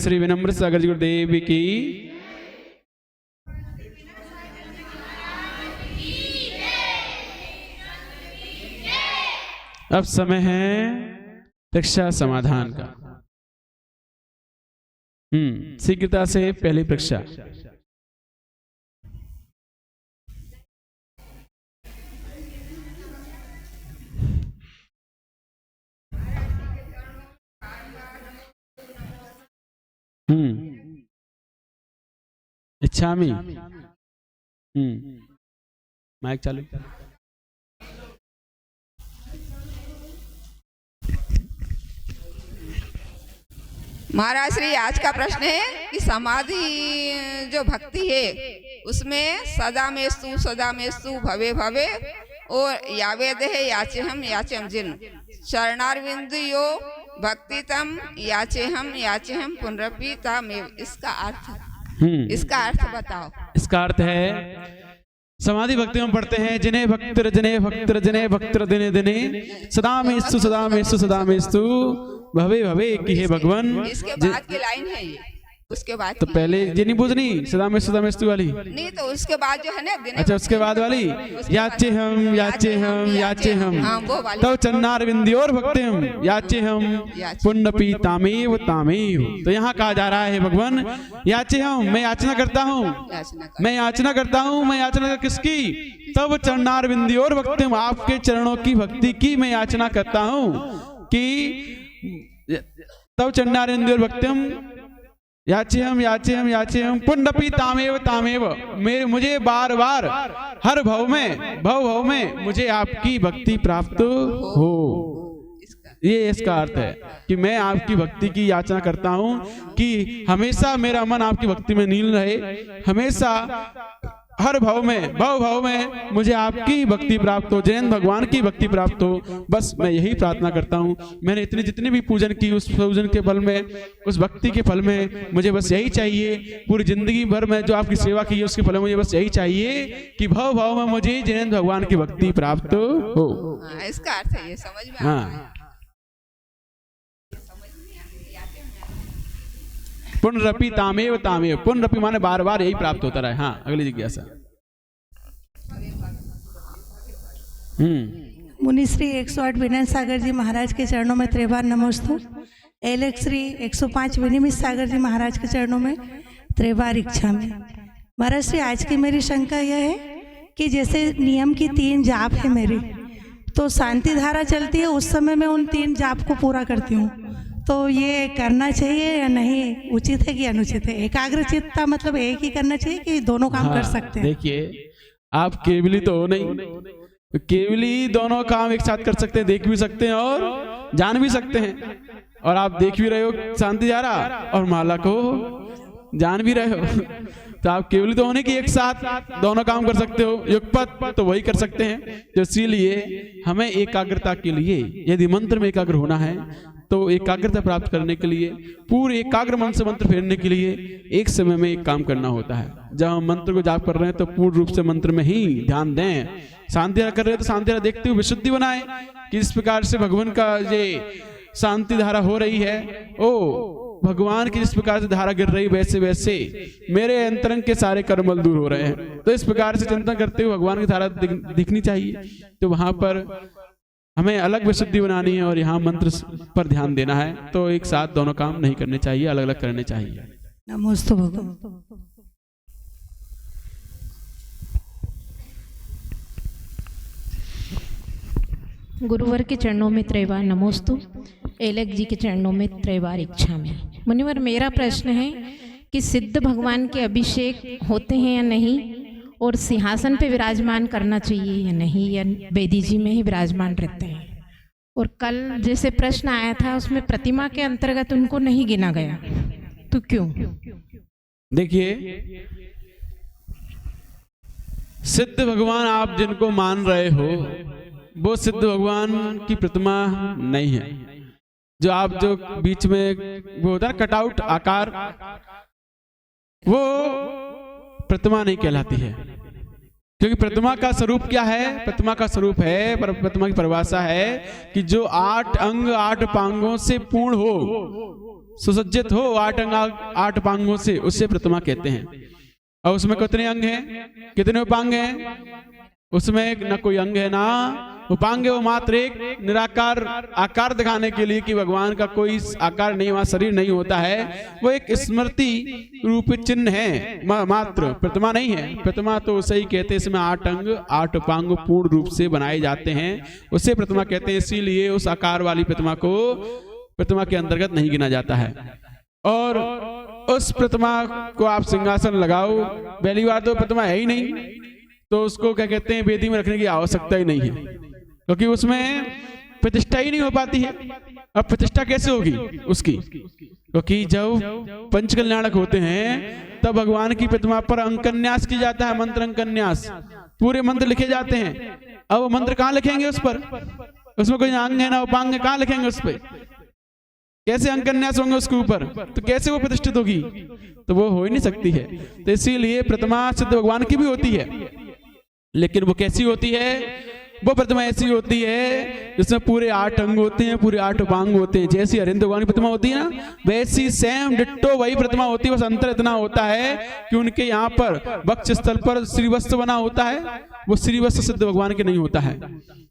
श्री विनम्र सागर जी गुरुदेव की। अब समय है परीक्षा समाधान का। शीघ्रता से पहली परीक्षा। इच्छामी। माइक चालू। महाराज श्री, आज का प्रश्न है कि समाधि जो भक्ति है उसमें सदा मेस्तु भवे भवे और यावेद है याचे हम जिन शरणारविंद यो भक्ति तम याचे हम पुनरपि तामेव। इसका अर्थ बताओ। इसका अर्थ है समाधि भक्ति में पढ़ते हैं जिन्हें भक्तिर दिने दिने सदा मेस्तु भवे भवे कि हे भगवान। इसके बाद की लाइन है ये, उसके बाद तो पहले ये नहीं पूछनी सदा मेस्तु वाली नहीं, तो उसके बाद जो है ना अच्छा उसके बाद वाली याचे हम तो चन्नार विंध्योर भक्ति हम याचे हम पुण्यपी तामेव। तो यहाँ कहा जा रहा है भगवान याचे हम, मैं याचना करता हूँ। मैं याचना किसकी? तब चन्नार विंध्योर भक्ति हम, आपके चरणों की भक्ति की मैं याचना करता हूँ कि तब चन्नार विंध्योर भक्ति हम याचे हम पुण्यपि तामेव। मुझे बार बार हर भव में मुझे आपकी भक्ति प्राप्त हो। ये इसका अर्थ है कि मैं आपकी भक्ति की याचना करता हूं कि हमेशा मेरा मन आपकी भक्ति में लीन रहे, हमेशा हर भव में मुझे आपकी भक्ति प्राप्त हो, जैन भगवान की भक्ति प्राप्त हो। बस मैं यही प्रार्थना करता हूँ। मैंने जितने भी पूजन की उस पूजन के फल में, उस भक्ति के फल में मुझे बस यही चाहिए। पूरी जिंदगी भर में जो आपकी सेवा की है उसके फल में मुझे बस यही चाहिए कि भव में मुझे जैन भगवान की भक्ति प्राप्त हो। इसका अर्थ है ये, समझ में आता है। पुनरपि तामेव। पुनरपि माने बार बार यही प्राप्त होता रहे। हाँ, अगली जिज्ञासा। मुनिश्री 108 विनय सागर जी महाराज के चरणों में त्रिबार नमोस्तु। एलेक श्री 105 विनिमित सागर जी महाराज के चरणों में त्रिबार इच्छा में। महाराज श्री, आज की मेरी शंका यह है कि जैसे नियम की 3 जाप है मेरी, तो शांति धारा चलती है उस समय मैं उन 3 जाप को पूरा करती हूँ, तो ये करना चाहिए या नहीं? उचित है कि अनुचित है? एकाग्रचित्ता मतलब एक ही करना चाहिए कि दोनों काम कर सकते हैं? देखिए, आप केवली तो हो नहीं, केवली दोनों काम एक साथ कर सकते हैं, देख भी सकते हैं और जान भी सकते हैं। और आप देख भी रहे हो शांति धारा और माला को जान भी रहे हो तो आप केवली तो होने की एक साथ दोनों काम कर सकते हो। युगपत तो वही कर सकते हैं। तो इसीलिए हमें एकाग्रता के लिए, यदि मंत्र में एकाग्र होना है तो एकाग्रता प्राप्त करने के लिए, पूरे एकाग्र मन से मंत्र फेरने के लिए एक समय में एक काम करना होता है। जब हम मंत्र को जाप कर रहे हैं तो पूर्ण रूप से मंत्र में ही ध्यान दें। शांति धारा कर रहे हैं तो शांति धारा देखते हुए विशुद्धि बनाए कि इस प्रकार से भगवान का ये शांति धारा हो रही है, ओ भगवान की जिस प्रकार से धारा गिर रही वैसे मेरे अंतरंग के सारे कर्मल दूर हो रहे हैं। तो इस प्रकार से चिंतन करते हुए भगवान की धारा दिखनी चाहिए। तो वहां पर हमें अलग विशुद्धि बनानी है और यहाँ मंत्र पर ध्यान देना है। तो एक साथ दोनों काम नहीं करने चाहिए, अलग अलग करने चाहिए। नमोस्तु भगवान। गुरुवर के चरणों में त्रैवार नमोस्तु। एलक जी के चरणों में त्रैवार इच्छा में। मुनिवर, मेरा प्रश्न है कि सिद्ध भगवान के अभिषेक होते हैं या नहीं, और सिंहासन पे विराजमान करना चाहिए या नहीं, या बेदी जी में ही विराजमान रहते हैं? और कल जैसे प्रश्न आया था उसमें प्रतिमा के अंतर्गत उनको नहीं गिना गया, तो क्यों? देखिए, सिद्ध भगवान आप जिनको मान रहे हो वो सिद्ध भगवान की प्रतिमा नहीं है। जो आप जो बीच में वो होता है कटआउट आकार, वो प्रतिमा नहीं कहलाती है। क्योंकि प्रतिमा का स्वरूप क्या है? प्रतिमा का स्वरूप है, प्रतिमा की परिभाषा है कि जो 8 अंग 8 पांगों से पूर्ण हो, सुसज्जित हो 8 अंग 8 पांगों से, उससे प्रतिमा कहते हैं। और उसमें कितने अंग हैं, कितने उपांग हैं? उसमें न कोई अंग है ना उपांग है, वो मात्र एक निराकार आकार दिखाने के लिए कि भगवान का कोई आकार नहीं, वहां शरीर नहीं होता है, वो एक स्मृति रूप चिन्ह है मात्र, प्रतिमा नहीं है। प्रतिमा तो सही कहते हैं, इसमें 8 अंग 8 उपांग पूर्ण रूप से बनाए जाते हैं, उससे प्रतिमा कहते हैं। इसीलिए उस आकार वाली प्रतिमा को प्रतिमा के अंतर्गत नहीं गिना जाता है। और उस प्रतिमा को आप सिंहासन लगाओ, पहली बार तो प्रतिमा है ही नहीं, तो उसको क्या कहते हैं, वेदी में रखने की आवश्यकता ही नहीं है, क्योंकि उसमें प्रतिष्ठा ही नहीं हो पाती है। अब प्रतिष्ठा कैसे होगी उसकी? क्योंकि जब पंच कल्याणक होते हैं तब भगवान की प्रतिमा पर अंकन्यास की जाता है, मंत्र अंकन्यास, पूरे मंत्र लिखे जाते हैं। अब वो मंत्र कहाँ लिखेंगे उस पर? उसमें कोई अंग है ना उपांग, कहाँ लिखेंगे उस पर? कैसे अंकन्यास होंगे उसके ऊपर? तो कैसे वो प्रतिष्ठित होगी? तो वो हो ही नहीं सकती है। तो इसीलिए प्रतिमा सिद्ध भगवान की भी होती है, लेकिन वो कैसी होती है? वो प्रतिमा ऐसी होती है जिसमें पूरे 8 अंग होते हैं, पूरे 8 उपांग होते हैं। जैसी हरिंद्र भगवान की प्रतिमा होती है ना, वैसी सेम डिट्टो वही प्रतिमा होती है। बस अंतर इतना होता है कि उनके यहाँ पर वक्ष स्थल पर श्रीवस्त्र बना होता है, वो श्रीवस्त्र सिद्ध भगवान के नहीं होता है।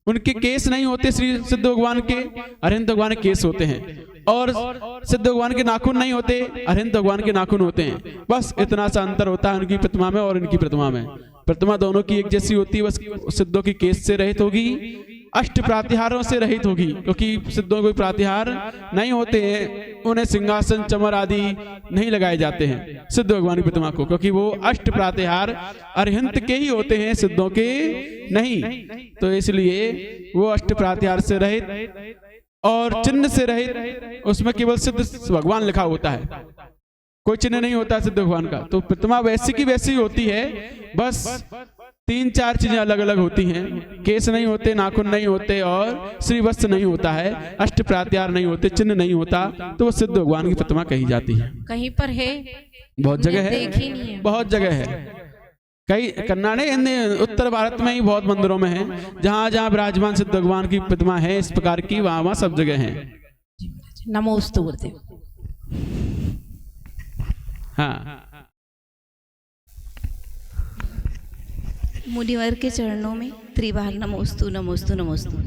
उनके केस नहीं होते श्री सिद्ध भगवान के, हरिंद्र भगवान के केस होते हैं। और सिद्ध भगवान के नाखून नहीं होते, हरिंद्र भगवान के नाखून होते हैं। बस इतना सा अंतर होता है उनकी प्रतिमा में और इनकी प्रतिमा में। प्रतिमा दोनों की एक जैसी होती है, बस सिद्धों की केस से रहित होगी, अष्ट प्रातिहारों से रहित होगी, क्योंकि सिद्धों को प्रातिहार नहीं होते हैं, उन्हें सिंहासन चमर आदि नहीं लगाए जाते हैं सिद्ध भगवान की प्रतिमा को, क्योंकि वो अष्ट प्रातिहार अरिहंत के ही होते हैं, सिद्धों के नहीं। तो इसलिए वो अष्ट प्रातिहार से रहित और चिन्ह से रहित, उसमें केवल सिद्ध भगवान लिखा होता है, कोई चिन्ह नहीं होता सिद्ध भगवान का। तो प्रतिमा वैसी की वैसी होती है, बस 3-4 चीजें अलग अलग होती हैं। केस नहीं होते, नाखून नहीं होते और श्रीवस्त्र नहीं होता है, अष्ट प्रात्यार नहीं होते, चिन्ह नहीं होता, तो वो सिद्ध भगवान की प्रतिमा कही जाती है। कहीं पर है? बहुत जगह देखी नहीं है, है। बहुत जगह है। कई कर्नाटक उत्तर भारत में ही बहुत मंदिरों में है, जहाँ जहाँ विराजमान सिद्ध भगवान की प्रतिमा है इस प्रकार की, वहाँ वहाँ सब जगह है। नमोस्तु गुरुदेव। हाँ, मुनिवर के चरणों में त्रिबार नमोस्तु नमोस्तु नमोस्तु।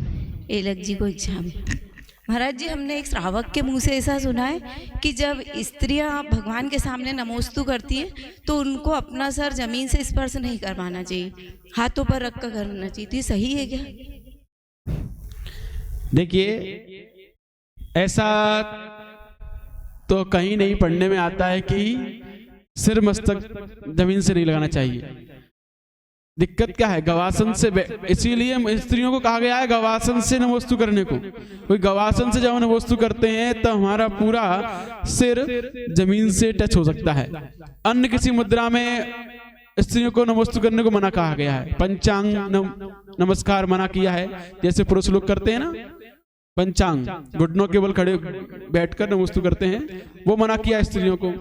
एलक जी को इच्छा में महाराज जी, हमने एक श्रावक के मुंह से ऐसा सुना है कि जब स्त्रियां भगवान के सामने नमोस्तु करती हैं तो उनको अपना सर जमीन से स्पर्श नहीं करवाना चाहिए, हाथों पर रख कर करना चाहिए। तो ये सही है क्या? देखिए, ऐसा तो कहीं नहीं पढ़ने में आता है कि सिर मस्तक जमीन से नहीं लगाना चाहिए। दिक्कत क्या है? गवासन से, इसीलिए स्त्रियों को कहा गया है गवासन से नमोस्तु करने को। कोई गवासन से जब नमोस्तु करते हैं तो हमारा पूरा सिर जमीन से टच हो सकता है। अन्य किसी मुद्रा में स्त्रियों को नमोस्तु करने को मना कहा गया है। पंचांग नमस्कार मना किया है, जैसे पुरुष लोग करते हैं ना, पंचांग घुटनों के बल खड़े बैठकर नमोस्तु करते हैं, वो मना किया स्त्रियों को।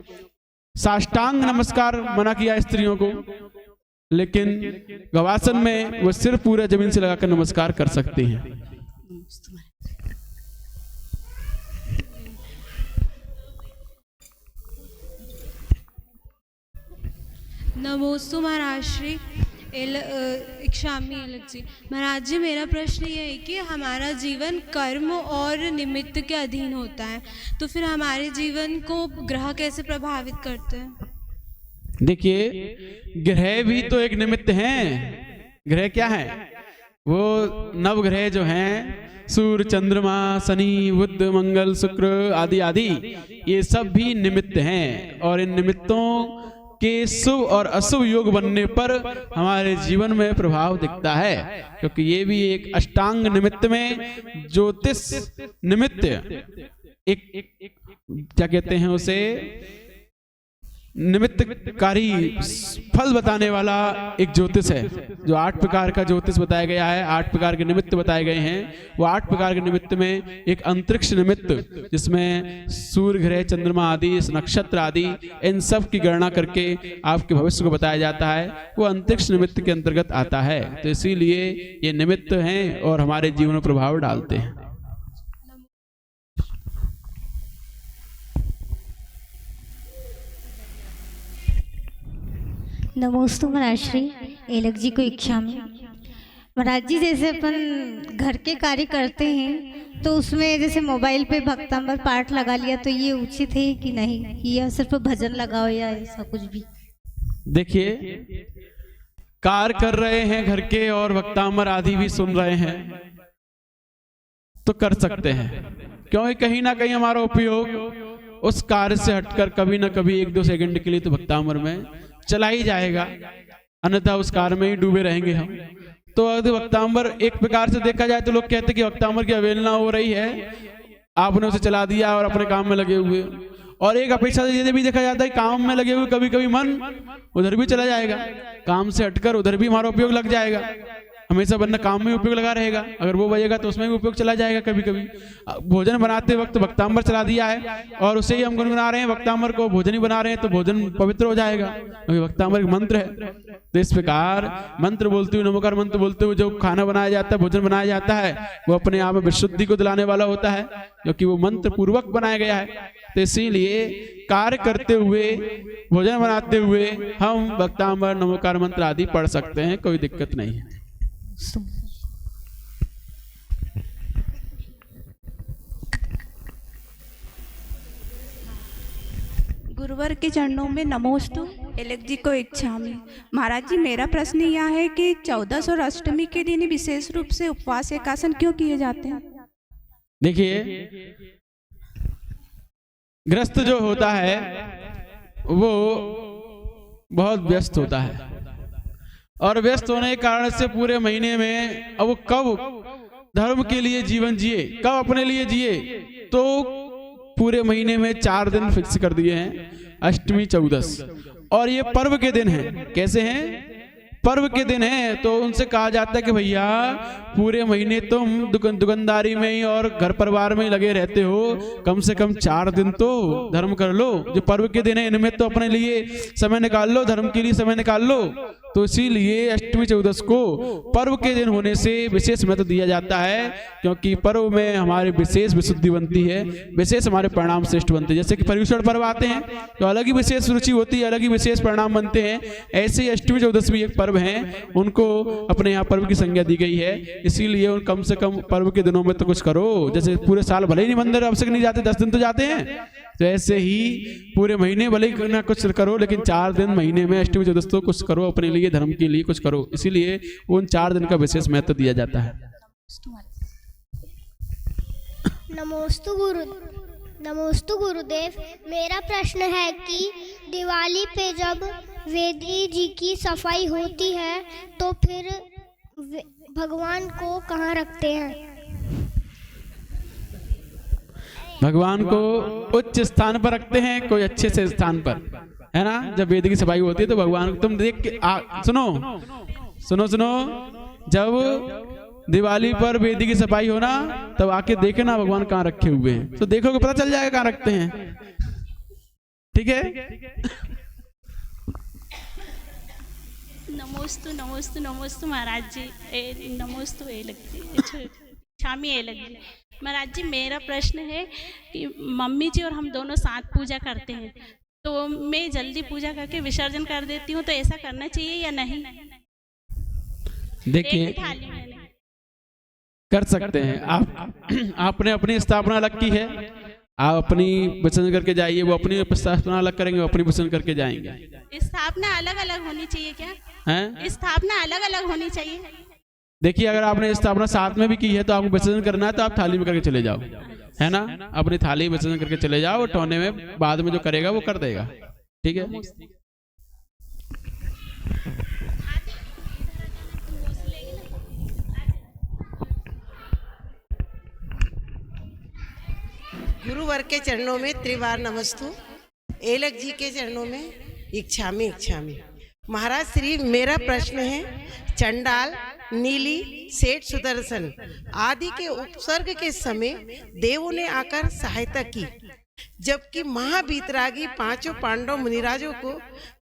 साष्टांग नमस्कार मना किया स्त्रियों को, लेकिन गवासन में वो सिर पूरा जमीन से लगाकर नमस्कार कर सकते हैं। नमोस्तु महाराज श्री इक्षामी अलग जी। महाराज जी, मेरा प्रश्न ये है कि हमारा जीवन कर्म और निमित्त के अधीन होता है, तो फिर हमारे जीवन को ग्रह कैसे प्रभावित करते हैं? देखिए, ग्रह भी तो एक निमित्त हैं। ग्रह क्या है? वो नवग्रह जो हैं, सूर्य, चंद्रमा, शनि, बुध, मंगल, शुक्र आदि आदि, ये सब भी निमित्त हैं। और इन निमित्तों के शुभ और अशुभ योग बनने पर हमारे जीवन में प्रभाव दिखता है, क्योंकि ये भी एक अष्टांग निमित्त में ज्योतिष निमित्त एक क्या कहते हैं उसे, निमित्तकारी फल बताने वाला एक ज्योतिष है। जो 8 प्रकार का ज्योतिष बताया गया है, 8 प्रकार के निमित्त बताए गए हैं, वो 8 प्रकार के निमित्त में एक अंतरिक्ष निमित्त, जिसमें सूर्य ग्रह चंद्रमा आदि नक्षत्र आदि इन सब की गणना करके आपके भविष्य को बताया जाता है, वो अंतरिक्ष निमित्त के अंतर्गत आता है। तो इसीलिए ये निमित्त हैं और हमारे जीवन में प्रभाव डालते हैं। नमोस्तु महाराज श्री एलक जी को इच्छा में। महाराज जी जैसे अपन घर के कार्य करते हैं तो उसमें जैसे मोबाइल पे भक्तांबर पाठ लगा लिया तो ये उचित है कि नहीं, कि यह सिर्फ भजन लगाओ या ऐसा कुछ भी? देखिए, कार्य कर रहे हैं घर के और भक्तांबर आदि भी सुन रहे हैं तो कर सकते हैं, क्योंकि कहीं ना कहीं हमारा उपयोग उस कार्य से हटकर कभी ना कभी 1-2 सेकंड के लिए तो भक्तांबर में चला ही जाएगा, अन्यथा उस कार्य में ही डूबे रहेंगे हम। तो अगर वक्तांबर एक प्रकार से देखा जाए तो लोग कहते हैं कि वक्तांबर की अवहेलना हो रही है, आपने उसे चला दिया और अपने काम में लगे हुए। और एक अपेक्षा से ये भी देखा जाता है काम में लगे हुए कभी कभी मन उधर भी चला जाएगा, काम से हटकर उधर भी हमारा उपयोग लग जाएगा। हमेशा बंदा काम में उपयोग लगा रहेगा, अगर वो बजेगा तो उसमें भी उपयोग चला जाएगा। कभी कभी भोजन बनाते वक्त वक्तांबर चला दिया है और उसे ही हम गुनगुना रहे हैं, वक्तांबर को भोजन ही बना रहे हैं, तो भोजन पवित्र हो जाएगा, क्योंकि वक्तांबर एक मंत्र है। तो इस प्रकार मंत्र बोलते हुए, नमोकार मंत्र बोलते हुए जो खाना बनाया जाता है, भोजन बनाया जाता है, वो अपने आप में विशुद्धि को दिलाने वाला होता है, क्योंकि वो मंत्र पूर्वक बनाया गया है। तो इसीलिए कार्य करते हुए, भोजन बनाते हुए हम वक्तांबर नमोकार मंत्र आदि पढ़ सकते हैं, कोई दिक्कत नहीं है। गुरुवर के चरणों में नमोस्तु एलक जी को इच्छा में। महाराज जी, मेरा प्रश्न यह है कि 14 और अष्टमी के दिन विशेष रूप से उपवास एकासन क्यों किए जाते हैं? देखिए, गृहस्थ जो होता है वो बहुत व्यस्त होता है, और व्यस्त होने के कारण से पूरे महीने में अब वो कब धर्म के लिए जीवन जिए, कब अपने लिए जिए, तो पूरे महीने में 4 दिन फिक्स कर दिए हैं, अष्टमी 14, और ये पर्व के दिन हैं। कैसे हैं? पर्व के दिन हैं, तो उनसे कहा जाता है कि भैया पूरे महीने तुम दुकानदारी में ही और घर परिवार में ही लगे रहते हो, कम से कम 4 दिन तो धर्म कर लो। जो पर्व के दिन है इनमें तो अपने लिए समय निकाल लो, धर्म के लिए समय निकाल लो। तो इसीलिए अष्टमी 14 को पर्व के दिन होने से विशेष महत्व दिया जाता है, क्योंकि पर्व में हमारी विशेष विशुद्धि बनती है, विशेष हमारे परिणाम श्रेष्ठ बनते हैं। जैसे कि पर्युषण पर्व आते हैं तो अलग ही विशेष रुचि होती है, अलग ही विशेष परिणाम बनते हैं, ऐसे ही अष्टमी 14 भी एक पर्व हैं, उनको अपने यहाँ पर्व की संज्ञा दी गई है। इसीलिए उन कम से कम पर्व के दिनों में तो कुछ करो। जैसे पूरे साल भले ही नहीं मंदिर अवसर नहीं जाते, 10 दिन तो जाते हैं, तो ऐसे ही पूरे महीने भले ही ना कुछ करो, लेकिन 4 दिन महीने में अष्टमी 14 तो कुछ करो, अपने लिए धर्म के लिए कुछ करो। इसीलिए उन 4 दिन का विशेष महत्व दिया जाता है। नमोस्तु गुरुदेव। मेरा प्रश्न है कि दिवाली पे जब वेदी जी की सफाई होती है तो फिर भगवान को कहाँ रखते हैं? भगवान को उच्च स्थान पर रखते हैं, कोई अच्छे से स्थान पर, है ना। जब वेदी की सफाई होती है तो भगवान को तुम देख के सुनो, जब दिवाली पर वेदी की सफाई हो ना, तब आके देखे ना भगवान कहाँ रखे हुए हैं, तो देखोगे पता चल जाएगा कहाँ रखते हैं। ठीक है। नमोस्तु महाराज जी, नमोस्तु शामी एलक जी। महाराज जी, मेरा प्रश्न है कि मम्मी जी और हम दोनों साथ पूजा करते हैं, तो मैं जल्दी पूजा करके विसर्जन कर देती हूँ, तो ऐसा करना चाहिए या नहीं? देखिए, कर सकते हैं आप। आपने अपनी स्थापना अलग की है, आप अपनी विसर्जन करके जाइए, वो अपनी स्थापना अलग करेंगे, वो अपनी विसर्जन करके जाएंगे। स्थापना अलग अलग होनी चाहिए क्या? हैं? स्थापना अलग अलग होनी चाहिए। देखिए, अगर आपने स्थापना साथ में भी की है तो आपको विसर्जन करना है तो आप थाली में करके चले जाओ, है ना। अपनी थाली विसर्जन करके चले जाओ, टोने में बाद में जो करेगा वो कर देगा। ठीक है। गुरुवर के चरणों में त्रिवार नमस्तु। एलक जी के चरणों में इच्छामी इच्छामी। महाराज श्री, मेरा प्रश्न है, चंडाल, नीली, सेठ सुदर्शन आदि के उपसर्ग के समय देवों ने आकर सहायता की, जबकि महाबीतरागी पांचों पांडव मुनिराजों को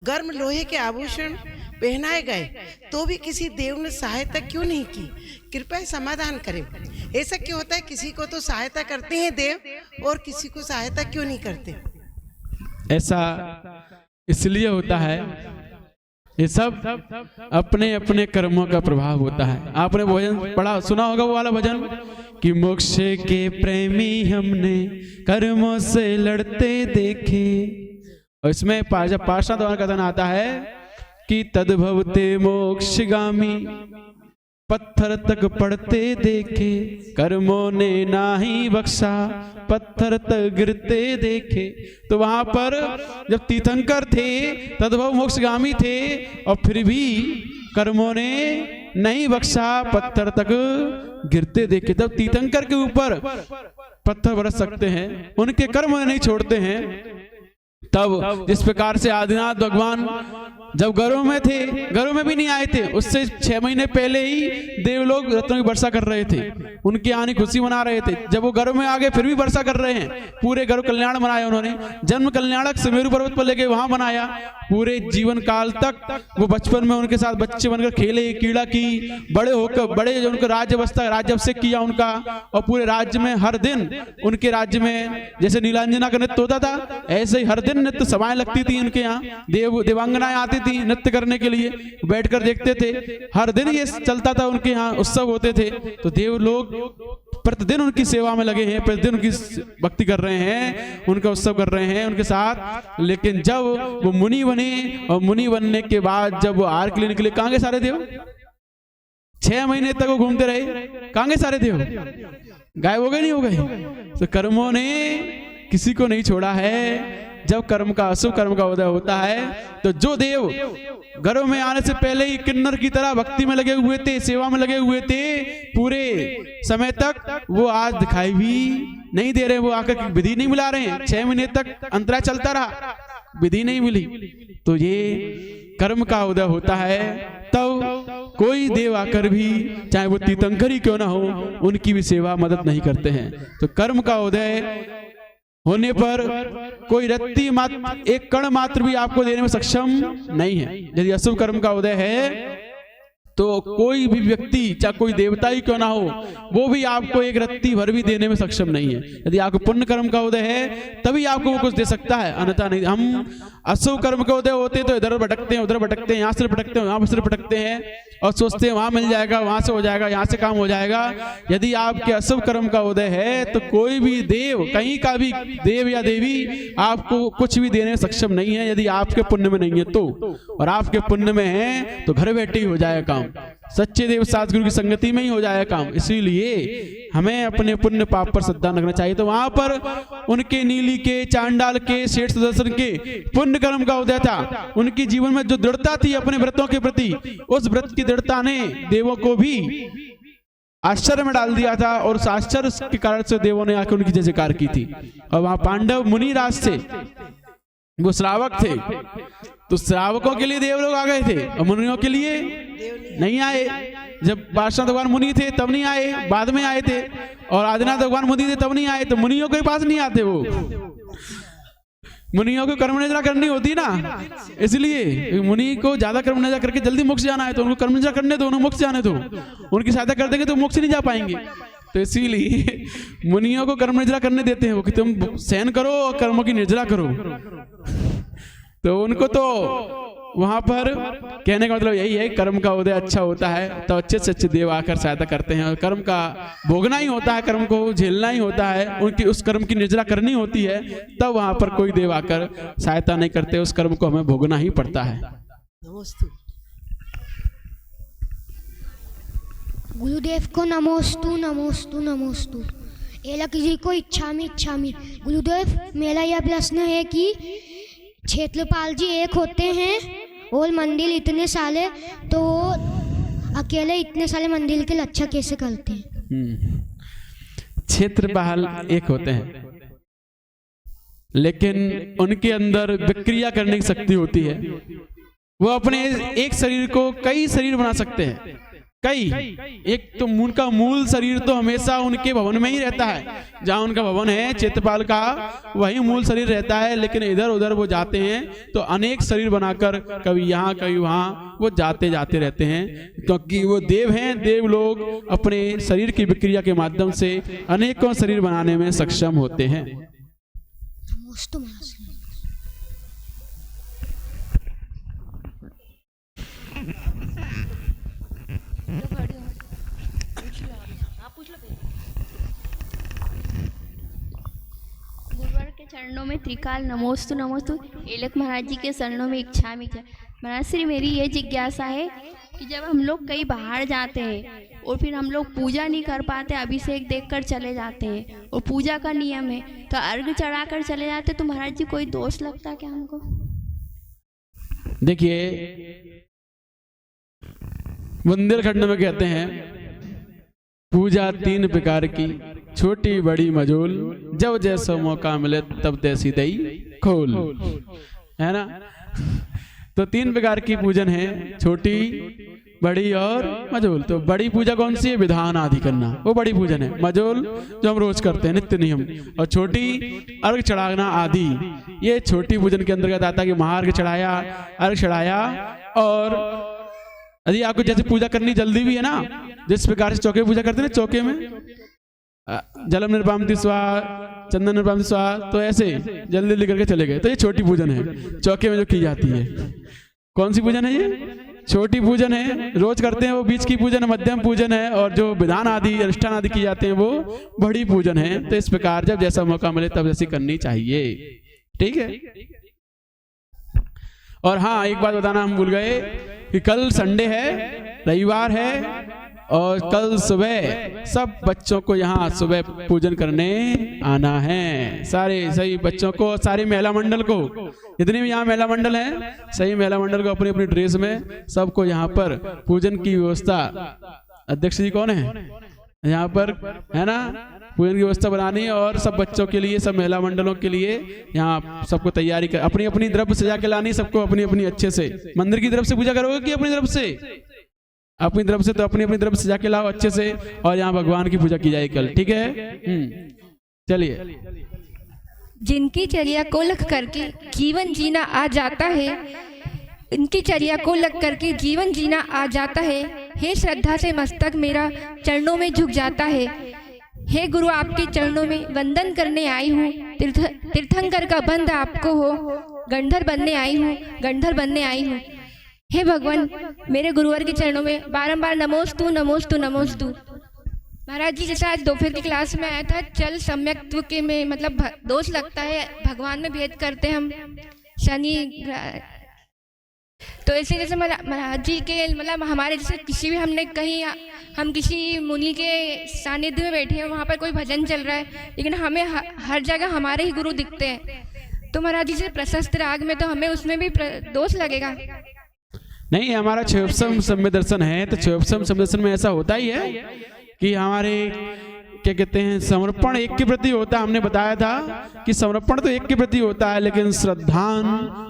गर्म लोहे के आभूषण पहनाए गए तो भी किसी देव ने सहायता क्यों नहीं की? कृपया समाधान करें। ऐसा क्यों होता है, किसी को तो सहायता करते हैं देव और किसी को सहायता क्यों नहीं करते? ऐसा इसलिए होता है, ये सब अपने अपने कर्मों का प्रभाव होता है। आपने भजन पढ़ा, सुना होगा वो वाला भजन कि मोक्ष के प्रेमी हमने कर्मों से लड़ते देखे। और इसमें जब पाषाण द्वारा कथन आता है कि तद्भवते मोक्षगामी, पत्थर तक पड़ते देखे, कर्मों ने नाही बख्शा, पत्थर तक गिरते देखे। तो वहां पर जब तीर्थंकर थे, तद्भव मोक्षगामी थे, और फिर भी कर्मों ने नहीं बख्शा, पत्थर तक गिरते देखे। तब तीर्थंकर के ऊपर पत्थर बरस सकते हैं, उनके कर्म नहीं छोड़ते हैं। तब जिस प्रकार से आदिनाथ भगवान जब घरों में थे, घरों में भी नहीं आए थे, उससे 6 महीने पहले ही देवलोग रत्नों की वर्षा कर रहे थे, उनकी आने खुशी मना रहे थे। जब वो घरों में आ गए फिर भी वर्षा कर रहे हैं। पूरे घरों कल्याण मनाया उन्होंने, जन्म कल्याणक सुमेरु पर्वत पर लेके वहां मनाया। पूरे जीवन काल तक वो बचपन में उनके साथ बच्चे बनकर खेले, क्रीड़ा की, बड़े होकर बड़े जो उनका राज्य अवस्था राज्य अभिषेक किया उनका, और पूरे राज्य में हर दिन उनके राज्य में जैसे नीलांजना का नृत्य होता था, ऐसे ही हर दिन नृत्य सभाएं लगती थी उनके यहाँ। देवांगनाएं आती थी नृत्य करने के लिए, बैठकर देखते थे। हर दिन ये चलता था उनके यहाँ, उत्सव होते थे। तो देव लोग प्रतिदिन उनकी सेवा में लगे हैं, प्रतिदिन उनकी भक्ति कर रहे हैं, उनका उत्सव कर रहे हैं उनके साथ। लेकिन जब वो मुनि बने, और मुनि बनने के बाद जब वो आहार के लिए निकले, कहाँ गए सारे देव? 6 महीने तक वो घूमते रहे, कहाँ गए सारे देव? गायब हो गए, नहीं हो गए? तो कर्मों ने किसी को नहीं छोड़ा है। जब कर्म का अशुभ कर्म का उदय होता है, तो जो देव घरों में आने से पहले ही किन्नर की तरह भक्ति में लगे हुए थे, सेवा में लगे हुए थे पूरे समय तक, वो आज दिखाई भी नहीं दे रहे। वो आकर विधि नहीं मिला रहे हैं। 6 महीने तक अंतराय चलता रहा, विधि नहीं मिली। तो ये कर्म का उदय होता है, तब कोई देव आकर भी, चाहे वो तीर्थंकर ही क्यों ना हो, उनकी भी सेवा मदद नहीं करते हैं। तो कर्म का उदय होने पर कोई रत्ती मात्र, एक कण मात्र भी आपको देने में सक्षम नहीं है। यदि अशुभ कर्म का उदय है तो कोई भी व्यक्ति, चाहे कोई देवता ही क्यों ना हो, वो भी आपको एक रत्ती भर भी देने में सक्षम नहीं है। यदि आपको पुण्य कर्म का उदय है तभी आपको वो कुछ दे सकता है, अन्यथा नहीं। हम अशुभ कर्म के उदय होते तो इधर भटकते हैं, उधर भटकते हैं, यहाँ से भटकते हैं, वहां से भटकते हैं, और सोचते हैं वहां मिल जाएगा, वहां से हो जाएगा, यहाँ से काम हो जाएगा। यदि आपके अशुभ कर्म का उदय है तो कोई भी देव, कहीं का भी देव या देवी आपको कुछ भी देने में सक्षम नहीं है, यदि आपके पुण्य में नहीं है तो। और आपके पुण्य में है तो घर बैठे ही हो जाएगा काम, सच्चे देव सतगुरु की संगति में ही हो जाएगा काम। इसीलिए हमें अपने पुण्य पाप पर श्रद्धा रखना चाहिए। तो वहां पर उनके नीली के, चांडाल के, सेठ सुदर्शन के पुण्य कर्म का उदय था। उनकी जीवन में जो दृढ़ता थी अपने व्रतों के प्रति, उस व्रत की दृढ़ता ने देवों को भी आश्चर्य में डाल दिया था, और उस आश्चर्य के कारण से देवों ने आकर उनकी जय जयकार की थी। और वहां पांडव मुनि राज थे, वो श्रावक थे, तो श्रावकों के लिए देव लोग आ गए थे, और मुनियों के लिए नहीं आए। जब पार्षद भगवान मुनि थे तब नहीं आए, बाद में आए थे। और आदिनाथ भगवान मुनि थे तब नहीं आए, तो मुनियों के पास नहीं आते। वो मुनियों को कर्म निद्रा करनी होती ना, इसलिए मुनि को ज्यादा कर्म निद्रा करके जल्दी मोक्ष जाना है, तो उनको कर्म निद्रा करने दो, उन्हें मोक्ष जाने दो। उनकी सहायता कर देंगे तो मोक्ष नहीं जा पाएंगे। तो इसीलिए मुनियों को कर्म निद्रा करने देते हैं वो, कि तुम सहन करो और कर्मों की निर्जरा करो। तो उनको तो वहां पर कहने का मतलब यही है, कर्म का उदय अच्छा होता है तो अच्छे से अच्छे देव आकर सहायता करते हैं। और कर्म का भोगना ही होता है, कर्म को झेलना ही होता है, उनकी उस कर्म की निर्जरा करनी होती है, तब वहां पर कोई देव आकर सहायता नहीं करते, उस कर्म को हमें भोगना ही पड़ता है। गुरुदेव को नमोस्तु नमोस्तु नमोस्तु। एलक जी को इच्छामी। गुरुदेव, मेरा यह प्रश्न है कि क्षेत्रपाल जी एक होते हैं और मंदिर इतने साले, तो अकेले इतने सारे मंदिर के रक्षा कैसे करते हैं? क्षेत्रपाल एक होते हैं, लेकिन उनके अंदर विक्रिया करने की शक्ति होती है। वो अपने एक शरीर को कई शरीर बना सकते हैं, कई। एक तो उनका मूल शरीर तो हमेशा उनके भवन में ही रहता है, जहाँ उनका भवन है चित्रपाल का, वही मूल शरीर रहता है। लेकिन इधर उधर वो जाते हैं तो अनेक शरीर बनाकर कभी यहाँ कभी वहाँ वो जाते जाते रहते हैं, क्योंकि वो देव हैं। देव लोग अपने शरीर की विक्रिया के माध्यम से अनेकों शरीर बनाने में सक्षम होते हैं। गुरुवर के चरणों में त्रिकाल नमोस्तु नमोस्तु। एलक महाराज जी के चरणों में इच्छामि च। महाराज श्री मेरी ये जिज्ञासा है कि जब हम लोग कहीं बाहर जाते हैं और फिर हम लोग पूजा नहीं कर पाते, अभिषेक देखकर चले जाते हैं और पूजा का नियम है तो अर्घ चढ़ाकर चले जाते, तो महाराज जी कोई दोष लगता क्या हमको? देखिए, बुंदेलखंड में कहते हैं पूजा 3 प्रकार की, छोटी बड़ी मजोल, जब जैसा मौका मिले तब तैसी दई खोल, है ना। तो 3 प्रकार की पूजन है, छोटी बड़ी और मजोल। तो बड़ी पूजा कौन सी है? विधान आदि करना, वो बड़ी पूजन है। मजोल जो हम रोज करते हैं, नित्य नियम। और छोटी अर्घ चढ़ाना आदि, ये छोटी पूजन के अंतर्गत आता है कि महार्घ चढ़ाया, अर्घ चढ़ाया। और यदि आपको जैसे पूजा करनी जल्दी भी है ना, जिस प्रकार से चौके पूजा करते हैं, चौके में जलम निर्पामति स्वाहा, चंदन निर्पामति स्वाहा, तो ऐसे जल्दी जल्दी करके चले गए, तो ये छोटी पूजन है, चौके में जो की जाती है। कौन सी पूजन है ये? छोटी पूजन है, रोज करते हैं वो बीच की पूजन है, मध्यम पूजन है। और जो विधान आदि अनुष्ठान आदि की जाते हैं वो बड़ी पूजन है। तो इस प्रकार जब जैसा मौका मिले तब ऐसी करनी चाहिए, ठीक है। और हाँ, एक बात बताना हम भूल गए कि कल संडे है, रविवार है, और कल सुबह सब बच्चों को यहाँ सुबह पूजन करने आना है। सारे सही बच्चों को, सारे महिला मंडल को, जितने भी यहाँ महिला मंडल हैं, सही महिला मंडल को अपनी अपनी ड्रेस में सबको यहाँ पर पूजन की व्यवस्था, अध्यक्ष जी कौन है यहाँ पर, है ना, पूजन की व्यवस्था बनानी। और सब बच्चों के लिए, सब महिला मंडलों के लिए यहाँ सबको तैयारी कर, अपनी अपनी द्रव्य सजा के लानी, सबको अपनी अपनी अच्छे से। मंदिर की तरफ से पूजा करोगे कि अपनी तरफ से? अपनी तरफ से, तो अपनी अपनी तरफ सजा के लाओ अच्छे से, और यहाँ भगवान की पूजा की जाएगी कल, ठीक है। चलिए। जिनकी चर्या को लग करके जीवन जीना आ जाता है, इनकी चर्या को लग करके जीवन जीना आ जाता है, हे श्रद्धा से मस्तक मेरा चरणों में झुक जाता है। हे गुरु, आपके चरणों में वंदन करने आई हूँ, तीर्थंकर का बंध आपको हो, गंधर बनने आई हूँ, गंधर बनने आई हूँ। हे भगवान, मेरे गुरुवर के चरणों में बारंबार नमोस्तु नमोस्तु नमोस्तु। महाराज जी, जैसा आज दोपहर की क्लास में आया था, चल सम्यक्त्व के में मतलब दोष लगता है, भगवान में भेद करते हम शनि, तो ऐसे जैसे महाराज जी के मतलब हमारे जैसे किसी भी, हमने कहीं हम किसी मुनि के सानिध्य में बैठे हैं, वहाँ पर कोई भजन चल रहा है, लेकिन हमें हर जगह हमारे ही गुरु दिखते हैं, तो महाराज जी से प्रशस्त राग में तो हमें उसमें भी दोष लगेगा? नहीं, हमारा क्षयोपम सम्य दर्शन है, तो क्षयोपम सम्य दर्शन में ऐसा होता ही है कि हमारे क्या कहते हैं, समर्पण एक के प्रति होता है। हमने बताया था कि समर्पण तो एक के प्रति होता है, लेकिन श्रद्धान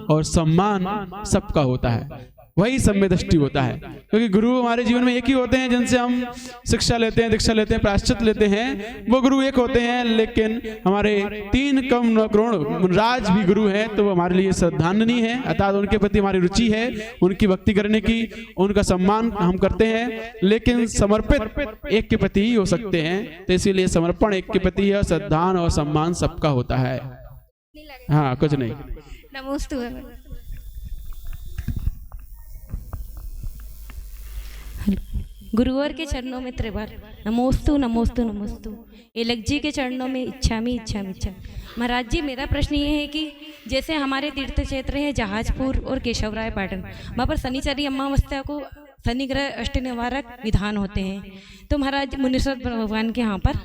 और सम्मान सबका होता है, वही सम्य दृष्टि होता है। क्योंकि गुरु हमारे जीवन में एक ही होते हैं, जिनसे हम शिक्षा लेते हैं, दीक्षा लेते हैं, प्रायश्चित लेते हैं, वो गुरु एक होते हैं। लेकिन हमारे 3 करोड़ राज भी गुरु हैं, तो वो हमारे लिए श्रद्धांजलि है, अर्थात उनके प्रति हमारी रुचि है उनकी भक्ति करने की, उनका सम्मान हम करते हैं, लेकिन समर्पित एक के प्रति ही हो सकते हैं। तो इसीलिए समर्पण एक के प्रति है, श्रद्धान और सम्मान सबका होता है। हाँ, कुछ नहीं। नमोस्तु। गुरुवर के चरणों में त्रिवार नमोस्तु नमोस्तु नमोस्तु। एलक जी के चरणों में इच्छामि इच्छामि इच्छा। महाराज जी, मेरा प्रश्न ये है कि जैसे हमारे तीर्थ क्षेत्र है जहाजपुर और केशवराय पाटन, वहाँ पर शनिचरी अमावस्या को शनिग्रह अष्ट निवारक विधान होते हैं, तो महाराज मुनीश्वर भगवान के यहाँ पर,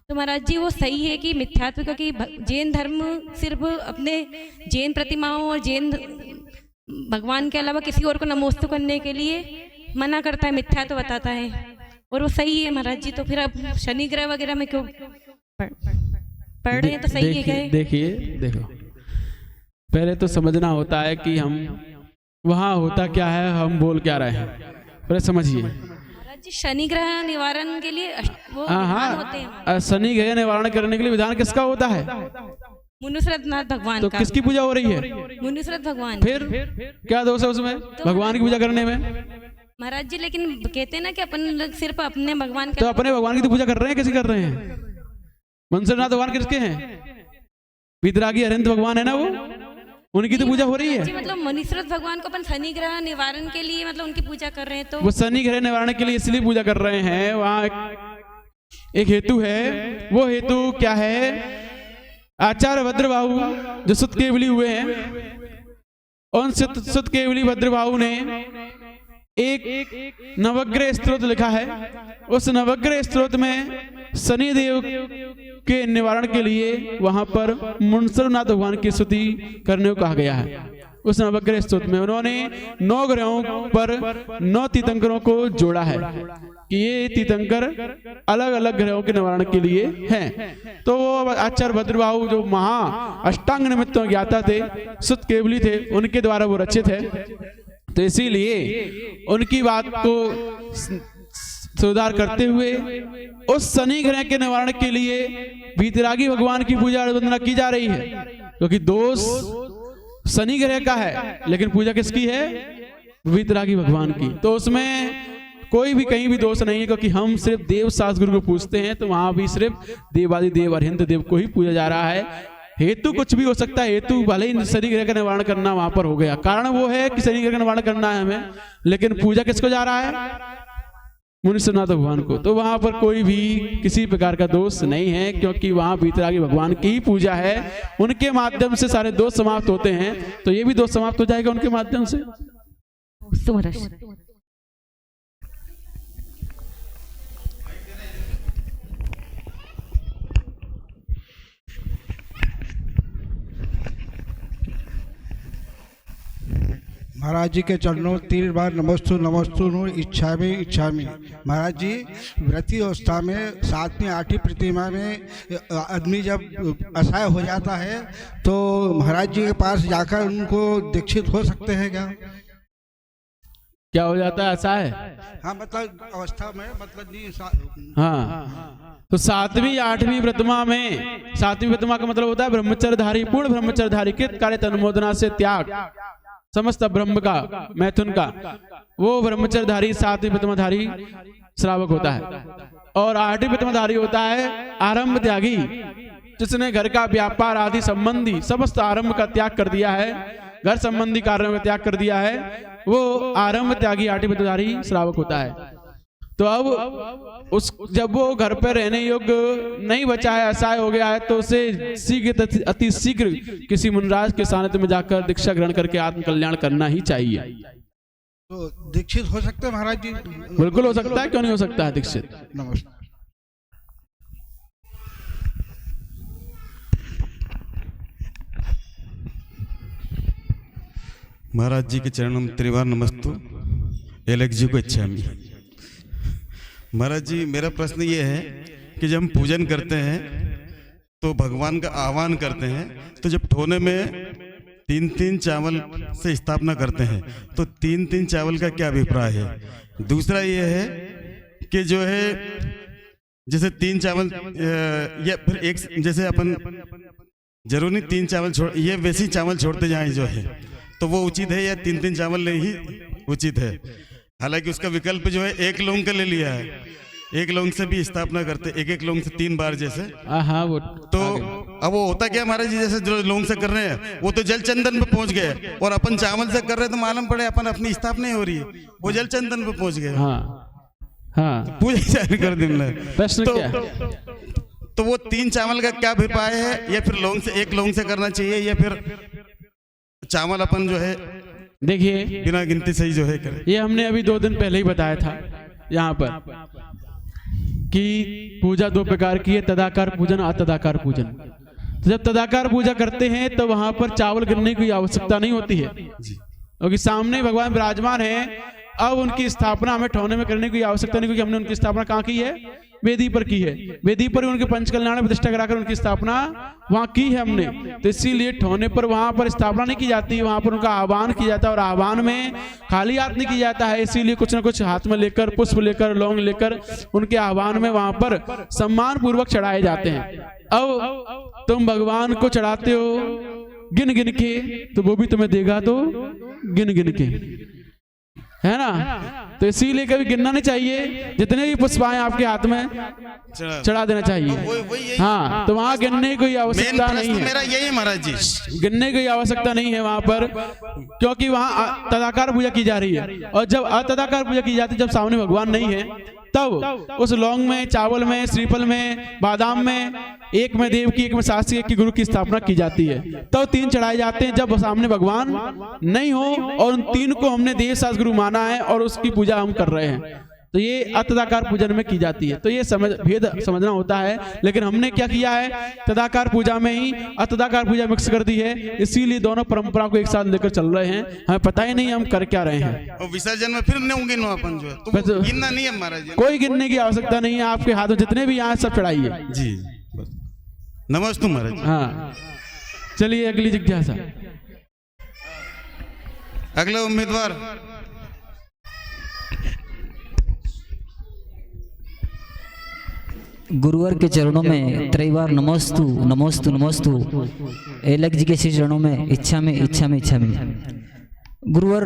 तो महाराज जी वो सही है कि मिथ्यात्व? क्योंकि जैन धर्म सिर्फ अपने जैन प्रतिमाओं और जैन भगवान के अलावा किसी और को नमोस्तु करने के लिए मना करता है, मिथ्या तो बताता है, और वो सही है महाराज जी। तो फिर अब शनि ग्रह वगैरह में क्यों पढ़ रहे हैं, तो सही है क्या? देखो पहले तो समझना होता है कि हम वहाँ होता क्या है, हम बोल क्या रहे हैं, पहले समझिए। महाराज जी शनि ग्रह निवारण के लिए वो विधान होते हैं। हाँ, शनि ग्रह निवारण करने के लिए विधान किसका होता है? मुनुश्रतनाथ भगवान तो का। किसकी पूजा हो रही है? मुनुश्रत भगवान। फिर क्या दोष है उसमें भगवान की पूजा करने में? महाराज जी लेकिन कहते हैं ना कि अपन लोग सिर्फ अपने भगवान तो अपने भगवान की तो पूजा कर रहे हैं, किसी कर रहे हैं? मुनुश्रतनाथ भगवान किसके हैं? वितरागी अरिहंत भगवान है ना, वो उनकी तो पूजा हो रही है। मतलब मुनुश्रत भगवान को अपन शनि ग्रह निवारण के लिए मतलब उनकी पूजा कर रहे हैं। तो वो शनि ग्रह निवारण के लिए इसलिए पूजा कर रहे हैं, वहाँ एक हेतु है। वो हेतु क्या है? आचार्य भद्रबाहु जो सुत केवली हुए हैं, उन सुत केवली भद्रबाहु ने एक नवग्रह स्तोत्र लिखा है। उस नवग्रह स्तोत्र में शनि देव के निवारण के लिए वहां पर मुनुश्रतनाथ भगवान की स्तुति करने को कहा गया है। उस नवग्रह स्तोत्र में उन्होंने 9 ग्रहों पर 9 तीर्थंकरों को जोड़ा है कि ये तीर्थंकर अलग अलग ग्रहों के निवारण के लिए हैं। तो वो आचार्य भद्रबाहु जो महा अष्टांग निमित्तों ज्ञाता थे, सुत केवली थे, उनके द्वारा वो रचित है। तो इसीलिए उनकी बात को सुधार करते हुए उस शनि ग्रह के निवारण के लिए वीतरागी भगवान की पूजा वंदना की जा रही है, क्योंकि दोष शनि ग्रह का है लेकिन पूजा किसकी है? वीतरागी भगवान की। तो उसमें कोई भी कहीं भी दोष नहीं है, क्योंकि हम सिर्फ देव शास्त्र गुरु को पूछते हैं, तो वहां भी सिर्फ देवादि देव अरिहंत देव को ही पूजा जा रहा है। हेतु कुछ भी हो सकता है, हेतु भले ही शनि ग्रह का निवारण करना वहां पर हो गया, कारण वो है कि शनि ग्रह का निवारण करना है हमें, लेकिन पूजा किसको जा रहा है? मुनुश्रतनाथ भगवान को। तो वहां पर कोई भी किसी प्रकार का दोष नहीं है, क्योंकि वहां वीतरागी भगवान की ही पूजा है। उनके माध्यम से सारे दोष समाप्त होते हैं, तो ये भी दोष समाप्त हो जाएगा उनके माध्यम से। महाराज जी के चरणों 3 बार नमस्तु नमस्तु नु इच्छामि इच्छामि। महाराज जी व्रती अवस्था में 7वीं 8वीं प्रतिमा में आदमी जब असहाय हो जाता है तो महाराज जी के पास जाकर उनको दीक्षित हो सकते हैं क्या? क्या हो जाता है असहाय? हाँ, मतलब अवस्था में मतलब नहीं। हाँ, तो 7वीं 8वीं प्रतिमा में, 7वीं प्रतिमा का मतलब होता है ब्रह्मचर्यधारी, पूर्ण ब्रह्मचर्यधारी, कृत कार्य तन्मोदना से त्याग, समस्त ब्रह्म का, मैथुन का, वो ब्रह्मचर्यधारी 7वीं प्रतिमाधारी श्रावक होता है। और 8वीं प्रतिमाधारी होता है आरंभ त्यागी, जिसने घर का व्यापार आदि संबंधी समस्त आरंभ का त्याग कर दिया है, घर संबंधी कार्यों का त्याग कर दिया है, वो आरंभ त्यागी 8वीं प्रतिमाधारी श्रावक होता है। तो अब जब वो घर पर रहने योग्य नहीं बचा है, असहाय हो गया है, तो उसे शीघ्र अति शीघ्र किसी मुनिराज के सानिध्य में जाकर दीक्षा ग्रहण करके आत्म कल्याण करना ही चाहिए। तो दीक्षित हो सकते हैं महाराज जी? बिल्कुल हो सकता है, क्यों नहीं हो सकता है दीक्षित। नमस्कार। महाराज जी के चरणों में त्रिवार नमस्तु। एलेक्स जी को इच्छामि। महाराज जी मेरा प्रश्न ये है कि जब हम पूजन करते हैं तो भगवान का आह्वान करते हैं, तो जब ठोने में 3-3 चावल से स्थापना करते हैं तो 3-3 चावल का क्या अभिप्राय है? दूसरा ये है कि जो है जैसे 3 चावल या फिर एक, जैसे अपन जरूर नहीं 3 चावल छोड़, ये वैसे चावल छोड़ते जाएं जो है, तो वो उचित है या 3-3 चावल ही उचित है? हालांकि उसका विकल्प जो है 1 लौंग का ले लिया है, 1 लौंग से भी स्थापना करते, 1-1 लौंग से 3 बार जैसे। हाँ, वो तो अब वो होता क्या महाराज जी, जैसे जो लौंग से कर रहे हैं वो तो जल चंदन पे पहुंच गए, और अपन चावल से कर रहे हैं तो मालूम पड़े अपन अपनी स्थापना ही हो रही है, वो जल चंदन पे पहुंच गए। हाँ, पूजा जारी कर दी। प्रश्न क्या? तो वो 3 चावल का क्या अभिप्राय है, या फिर लौंग से 1 लौंग से करना चाहिए, या फिर चावल अपन जो है देखिए बिना गिनती से ही जो है करें? ये हमने अभी 2 दिन पहले ही बताया था यहाँ पर कि पूजा 2 प्रकार की है, तदाकार पूजन, अतदाकार पूजन। तो जब तदाकार पूजा करते हैं तो वहां पर चावल गिनने की आवश्यकता नहीं होती है, क्योंकि सामने भगवान विराजमान है। अब उनकी स्थापना हमें ठौने में करने की आवश्यकता नहीं, क्योंकि हमने उनकी स्थापना कहाँ की है? वेदी पर की है, वेदी पर उनके पंचकल्याण प्रतिष्ठा कराकर उनकी स्थापना वहां की है हमने। तो इसीलिए ठौने पर वहां पर स्थापना नहीं की जाती, वहां पर उनका आह्वान किया जाता है और आह्वान में खाली हाथ नहीं किया जाता है। इसीलिए कुछ ना कुछ हाथ में लेकर, पुष्प लेकर, लौंग लेकर उनके आह्वान में वहां पर सम्मान पूर्वक चढ़ाए जाते हैं। अब तुम भगवान को चढ़ाते हो गिन गिन के, तो वो भी तुम्हें देगा तो गिन गिन के, है ना। तो इसीलिए कभी गिनना नहीं चाहिए, जितने भी पुष्प आए आपके हाथ में चढ़ा देना चाहिए। हाँ, तो वहाँ गिनने की कोई आवश्यकता नहीं है। मेरा यही महाराज जी, गिनने की आवश्यकता नहीं है वहाँ पर, क्योंकि वहाँ तदाकार पूजा की जा रही है। और जब अतदाकार पूजा की जाती है, जब सामने भगवान नहीं है, तब उस लौंग में, चावल में, श्रीफल में, बादाम में, एक में देव की, एक में शास्त्री, एक की गुरु की स्थापना की जाती है। तो 3 चढ़ाए जाते हैं जब सामने भगवान नहीं हो, और उन 3 को हमने देव शास्त्र गुरु माना है और उसकी पूजा हम कर रहे हैं। तो ये अतदाकार पूजन में की जाती है। तो ये भेद समझना होता है। लेकिन हमने क्या किया है, तदाकार पूजा में ही अतदाकार पूजा मिक्स कर दी है। इसीलिए दोनों परंपरा को एक साथ लेकर चल रहे हैं, हमें पता ही नहीं हम कर क्या रहे हैं। और विसर्जन में फिर नहीं गिनो अपन जो है, तो गिनना नहीं है महाराज जी। कोई गिनने की आवश्यकता नहीं है, आपके हाथ में जितने भी यहाँ सब चढ़ाइए जी। नमस्ते महाराज। हाँ, चलिए अगली जिज्ञासा। अगला उम्मीदवार गुरुवर के चरणों में त्रैवार नमोस्तु नमोस्तु नमोस्तु। एलक जी के श्री चरणों में इच्छा में इच्छा में इच्छा में। गुरुवर,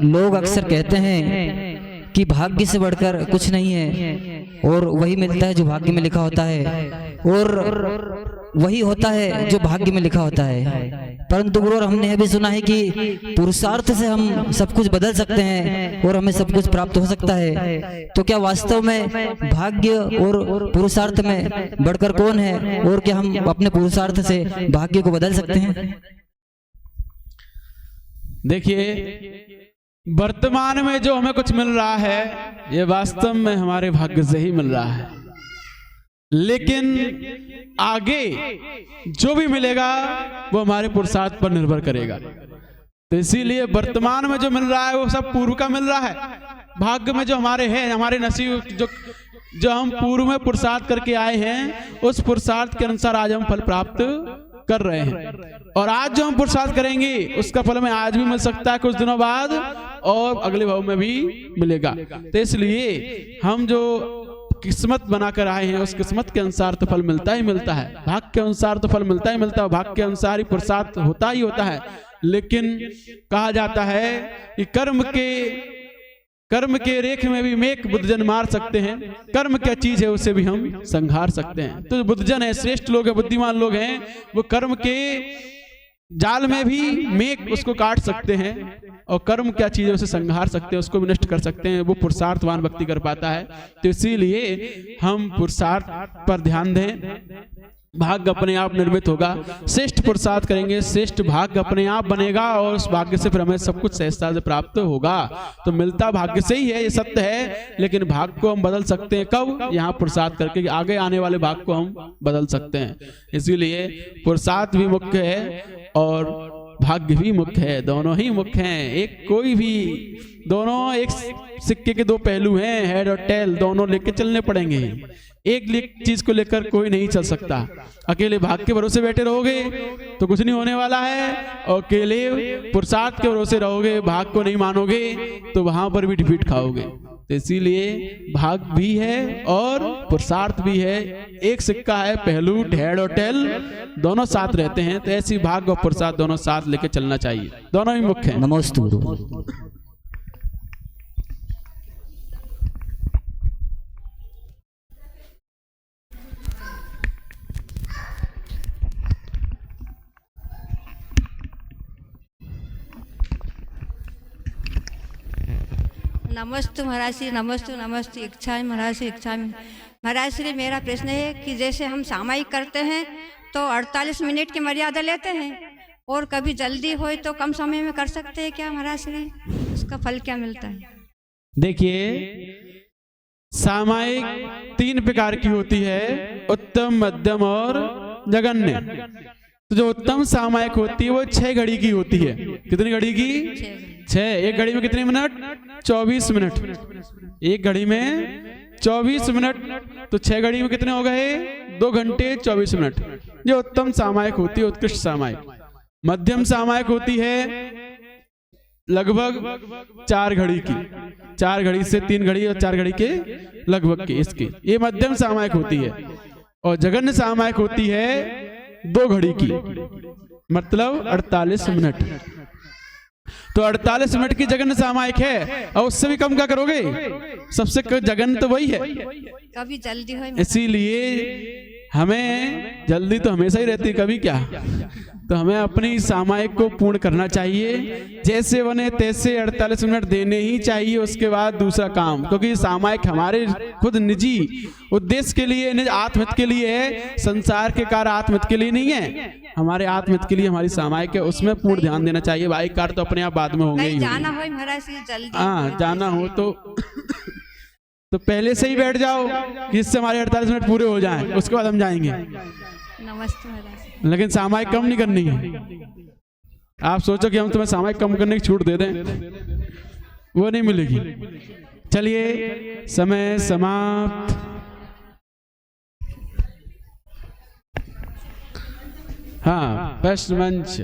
लोग अक्सर कहते हैं कि भाग्य से बढ़कर कुछ नहीं है, और वही मिलता है जो भाग्य में लिखा होता है, और वही होता है जो भाग्य में लिखा होता है। परंतु गुरुवर, हमने यह भी सुना है कि पुरुषार्थ से हम सब कुछ बदल सकते हैं और हमें सब कुछ प्राप्त हो सकता है। तो क्या वास्तव में भाग्य और पुरुषार्थ में बढ़कर कौन है, और क्या हम अपने पुरुषार्थ से भाग्य को बदल सकते हैं? देखिए, वर्तमान में जो हमें कुछ मिल रहा है, ये वास्तव में हमारे भाग्य से ही मिल रहा है। लेकिन आगे जो भी मिलेगा वो हमारे पुरुषार्थ पर निर्भर करेगा। तो इसीलिए वर्तमान में जो मिल रहा है वो सब पूर्व का मिल रहा है। भाग्य में जो हमारे हैं, हमारे नसीब जो हम पूर्व में पुरुषार्थ करके आए हैं, उस पुरुषार्थ के अनुसार आज हम फल प्राप्त कर रहे हैं। और आज जो हम पुरुषार्थ करेंगे उसका फल हमें आज भी मिल सकता है, कुछ दिनों बाद, और अगले भाव में भी मिलेगा। तो इसलिए हम जो किस्मत बनाकर आए हैं, उस किस्मत के अनुसार तो फल मिलता ही मिलता है, भाग्य के अनुसार तो फल मिलता ही मिलता है, भाग्य के अनुसार ही पुरुषार्थ होता ही होता है। लेकिन कहा जाता है कि कर्म के रेख में भी मेघ बुद्धजन मार सकते हैं, कर्म क्या चीज है उसे भी हम संहार सकते हैं। तो बुद्धजन है, श्रेष्ठ लोग हैं, बुद्धिमान लोग हैं, वो कर्म के जाल में भी मेघ उसको काट सकते हैं, और कर्म क्या चीज है उसे संहार सकते हैं, उसको भी नष्ट कर सकते हैं। वो पुरुषार्थवान व्यक्ति कर पाता है। तो इसीलिए हम पुरुषार्थ पर ध्यान दें, भाग्य अपने आप निर्मित होगा। श्रेष्ठ पुरुषार्थ करेंगे, श्रेष्ठ भाग्य अपने आप बनेगा, और उस भाग्य से फिर हमें सब कुछ सहजता से प्राप्त होगा। तो मिलता भाग्य से ही है, ये सत्य है। लेकिन भाग्य को हम बदल सकते हैं कब? यहाँ पुरुषार्थ करके आगे आने वाले भाग्य को हम बदल सकते हैं। इसीलिए पुरुषार्थ भी मुख्य है और भाग्य भी मुख्य है, दोनों ही मुख्य हैं। एक कोई भी, दोनों एक सिक्के के 2 पहलू हैं, हेड और टेल, दोनों लेके चलने पड़ेंगे। एक चीज को लेकर कोई नहीं चल सकता। अकेले भाग्य के भरोसे बैठे रहोगे तो कुछ नहीं होने वाला है, और अकेले पुरुषार्थ के भरोसे रहोगे, भाग्य को नहीं मानोगे, तो वहां पर भी डिफीट खाओगे। तो इसीलिए भाग्य भी है और पुरुषार्थ भी है, एक सिक्का है, पहलू हेड और टेल दोनों साथ रहते हैं। तो ऐसी भाग्य और पुरुषार्थ दोनों साथ लेके चलना चाहिए, दोनों ही मुख्य हैं। नमस्ते। नमस्ते महाराज श्री, नमस्ते नमस्ते। इच्छा महाराज श्री, इच्छा में महाराज श्री, मेरा प्रश्न है कि जैसे हम सामायिक करते हैं तो 48 मिनट की मर्यादा लेते हैं, और कभी जल्दी हो तो कम समय में कर सकते हैं क्या महाराज श्री? उसका फल क्या मिलता है? देखिए, सामायिक 3 प्रकार की होती है, उत्तम, मध्यम और जघन्य। तो जो उत्तम सामायिक होती है वो 6 घड़ी की होती है। कितनी घड़ी की? 6। एक घड़ी में कितने मिनट? 24 मिनट। एक घड़ी में 24 मिनट, तो 6 घड़ी में कितने हो गए? 2 घंटे 24 मिनट। जो उत्तम सामायिक होती है, उत्कृष्ट सामायिक। मध्यम सामायिक होती है लगभग 4 घड़ी की, 4 घड़ी से 3 घड़ी और 4 घड़ी के लगभग के, इसकी ये मध्यम सामायिक होती है। और जघन्य सामायिक होती है 2 घड़ी की, मतलब 48 मिनट। तो 48 मिनट की जघन्य सामायिक है, और उससे भी कम क्या करोगे? सबसे जघन्य तो वही है। कभी जल्दी हो, इसीलिए हमें जल्दी तो हमेशा ही रहती, कभी क्या। तो हमें अपनी सामायिक को पूर्ण करना चाहिए, जैसे बने तैसे 48 मिनट देने ही चाहिए। उसके बाद दूसरा काम, क्योंकि सामायिक हमारे खुद निजी उद्देश्य के लिए, निज आत्महित के लिए है, संसार के कार्य आत्महित के लिए नहीं है, हमारे आत्महित के लिए हमारी सामायिक है, उसमें पूर्ण ध्यान देना चाहिए। भाई कार्य तो अपने आप बाद में होंगे ही। जाना हो महाराज जल्दी, हाँ जाना हो तो पहले से ही बैठ जाओ, जिससे हमारे 48 मिनट पूरे हो जाएं, उसके बाद हम जाएंगे। नमस्ते महाराज। लेकिन सामायिक कम नहीं करनी है। आप सोचो कि हम तुम्हें सामायिक कम करने की छूट दे दें, वो नहीं मिलेगी। चलिए समय समाप्त। हाँ प्रश्न मंच।